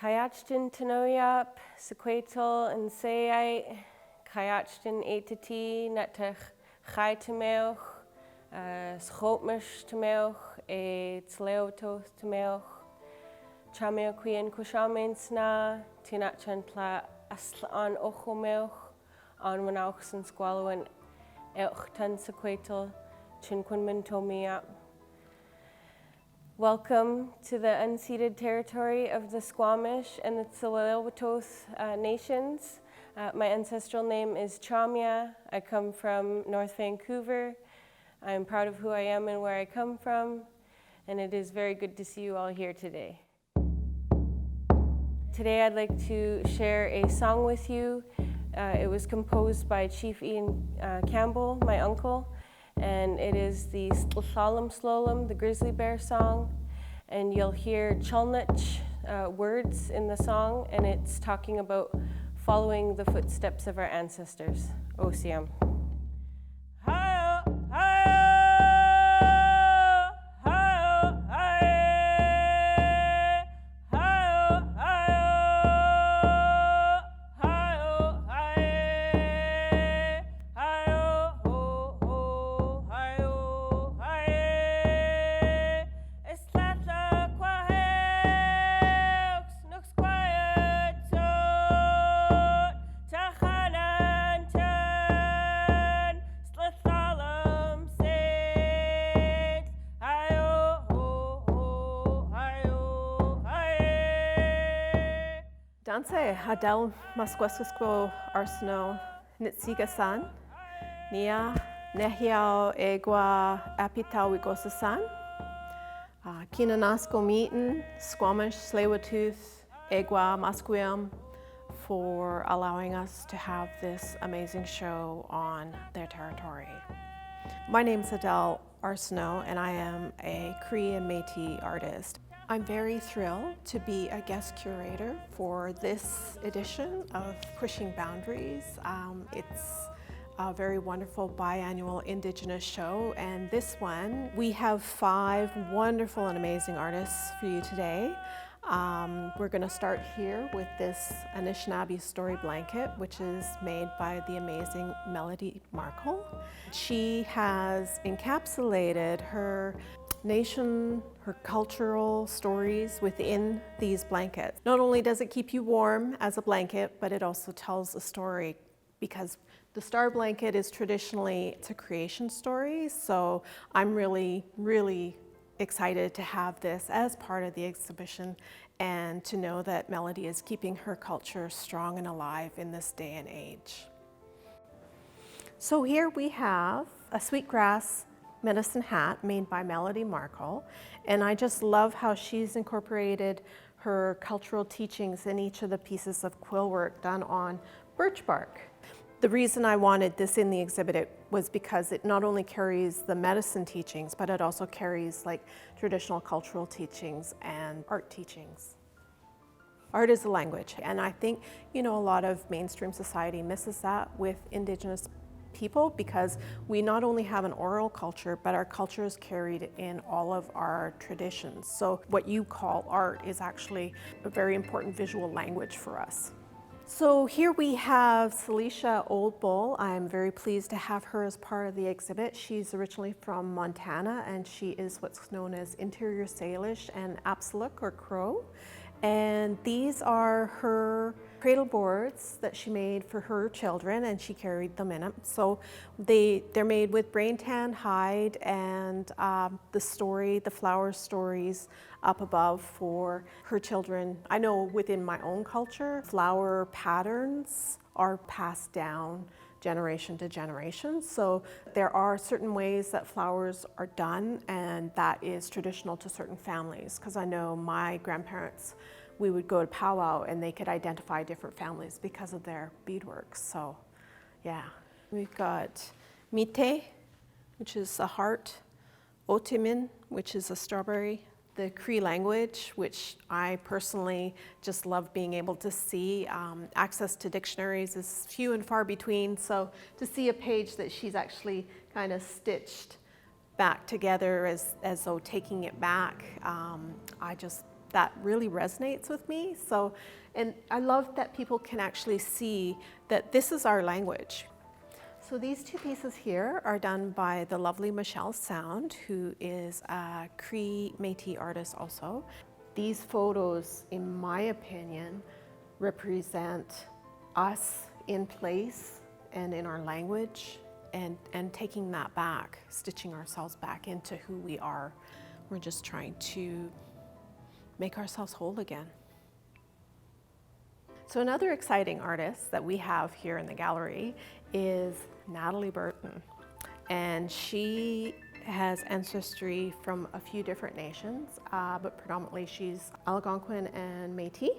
Kayachtin Tanoyap, Sequatal and Sayite, Kayachtin Etati, Natach Chai Tameoch, Schotmish Tameoch, a Tleotos Tameoch, Chameoquian Kushamen Sna, Tinachantla Aslan Ochomeoch, on Wanauchs and Squallowan Elchtan Sequatal, Chinquinman Tomiap. Welcome to the unceded territory of the Squamish and the Tsleil-Waututh nations. My ancestral name is Chamia. I come from North Vancouver. I'm proud of who I am and where I come from, and it is very good to see you all here today. Today I'd like to share a song with you. It was composed by Chief Ian Campbell, my uncle, and it is the Slalom Slolom, the grizzly bear song, and you'll hear Chalnich words in the song, and it's talking about following the footsteps of our ancestors. Osiam. Danse Adele ᒪṕmonsiᓱកើArseneau Nitsigasan Nia Nehiao Egua Apitau Wigosasan Kinanasko Meetin Squamish Tsleil-Waututh Egua ᒪṕmonsiᓱṕခိᓐ for allowing us to have this amazing show on their territory. My name is Adele Arseneau and I am a Cree and Métis artist. I'm very thrilled to be a guest curator for this edition of Pushing Boundaries. It's a very wonderful biannual Indigenous show, and this one, we have 5 wonderful and amazing artists for you today. We're going to start here with this Anishinaabe story blanket, which is made by the amazing Natalie Markle. She has encapsulated her nation, her cultural stories within these blankets. Not only does it keep you warm as a blanket, but it also tells a story, because the star blanket is traditionally, it's a creation story. So I'm really, really excited to have this as part of the exhibition and to know that Melody is keeping her culture strong and alive in this day and age. So here we have a sweetgrass medicine hat made by Natalie Markle, and I just love how she's incorporated her cultural teachings in each of the pieces of quill work done on birch bark. The reason I wanted this in the exhibit was because it not only carries the medicine teachings, but it also carries like traditional cultural teachings and art teachings. Art is a language, and I think, you know, a lot of mainstream society misses that with Indigenous people, because we not only have an oral culture, but our culture is carried in all of our traditions. So what you call art is actually a very important visual language for us. So here we have Salisha Old Bull. I'm very pleased to have her as part of the exhibit. She's originally from Montana, and she is what's known as Interior Salish and Apsaluk or Crow. And these are her cradle boards that she made for her children, and she carried them in it. So they're made with brain tan hide, and the flower stories up above for her children. I know within my own culture, flower patterns are passed down generation to generation. So there are certain ways that flowers are done, and that is traditional to certain families. Because I know my grandparents, we would go to powwow and they could identify different families because of their beadwork. So yeah, we've got mite, which is a heart, otimin, which is a strawberry, the Cree language, which I personally just love being able to see. Access to dictionaries is few and far between, so to see a page that she's actually kind of stitched back together as though taking it back, I just that really resonates with me. So, and I love that people can actually see that this is our language. So these two pieces here are done by the lovely Michelle Sound, who is a Cree Métis artist also. These photos, in my opinion, represent us in place and in our language, and taking that back, stitching ourselves back into who we are. We're just trying to make ourselves whole again. So another exciting artist that we have here in the gallery is Natalie Burton. And she has ancestry from a few different nations, but predominantly she's Algonquin and Métis.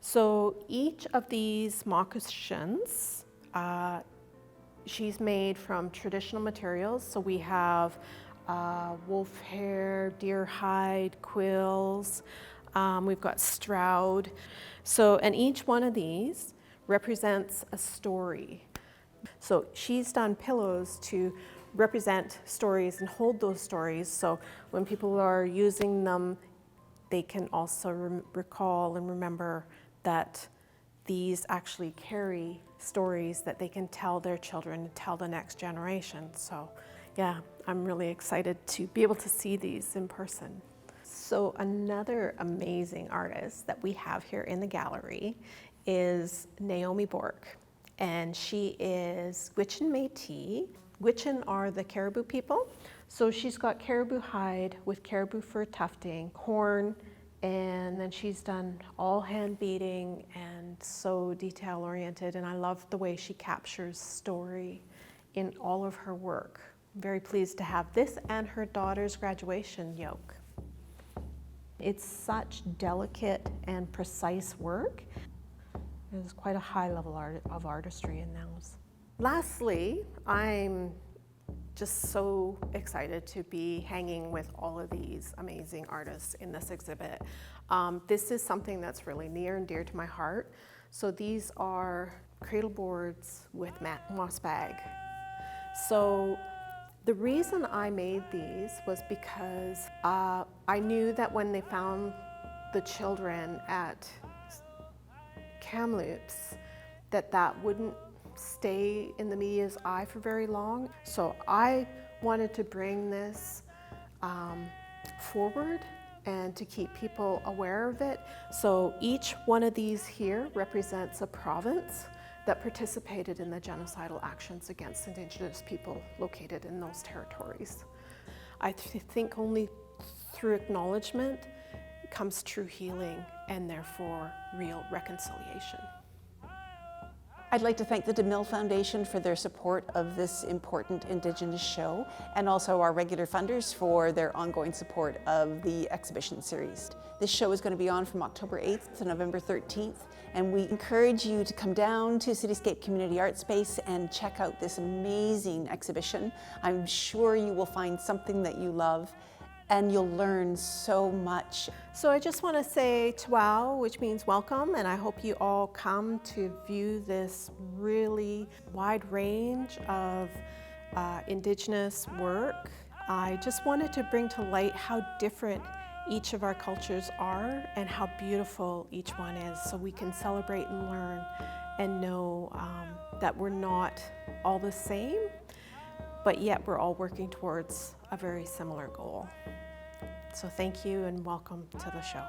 So each of these ᒪṕḵᓱ̟̟笥, she's made from traditional materials. So we have wolf hair, deer hide, quills. We've got stroud. So, and each one of these represents a story. So she's done pillows to represent stories and hold those stories. So when people are using them, they can also recall and remember that these actually carry stories that they can tell their children and tell the next generation. So yeah, I'm really excited to be able to see these in person. So another amazing artist that we have here in the gallery is Naomi Bork, and she is Gwich'in Métis. Gwich'in are the caribou people. So she's got caribou hide with caribou fur tufting, horn, and then she's done all hand beading and so detail oriented, and I love the way she captures story in all of her work. I'm very pleased to have this and her daughter's graduation yoke. It's such delicate and precise work. There's quite a high level of artistry in those. Lastly, I'm just so excited to be hanging with all of these amazing artists in this exhibit. This is something that's really near and dear to my heart. So these are cradle boards with moss bag. So the reason I made these was because I knew that when they found the children at Kamloops, that wouldn't stay in the media's eye for very long. So I wanted to bring this forward and to keep people aware of it. So each one of these here represents a province that participated in the genocidal actions against Indigenous people located in those territories. I think only through acknowledgement comes true healing and therefore real reconciliation. I'd like to thank the DeMille Foundation for their support of this important Indigenous show, and also our regular funders for their ongoing support of the exhibition series. This show is going to be on from October 8th to November 13th, and we encourage you to come down to CityScape Community Art Space and check out this amazing exhibition. I'm sure you will find something that you love, and you'll learn so much. So I just want to say Tuau, which means welcome, and I hope you all come to view this really wide range of Indigenous work. I just wanted to bring to light how different each of our cultures are and how beautiful each one is, so we can celebrate and learn and know that we're not all the same, but yet we're all working towards a very similar goal. So thank you and welcome to the show.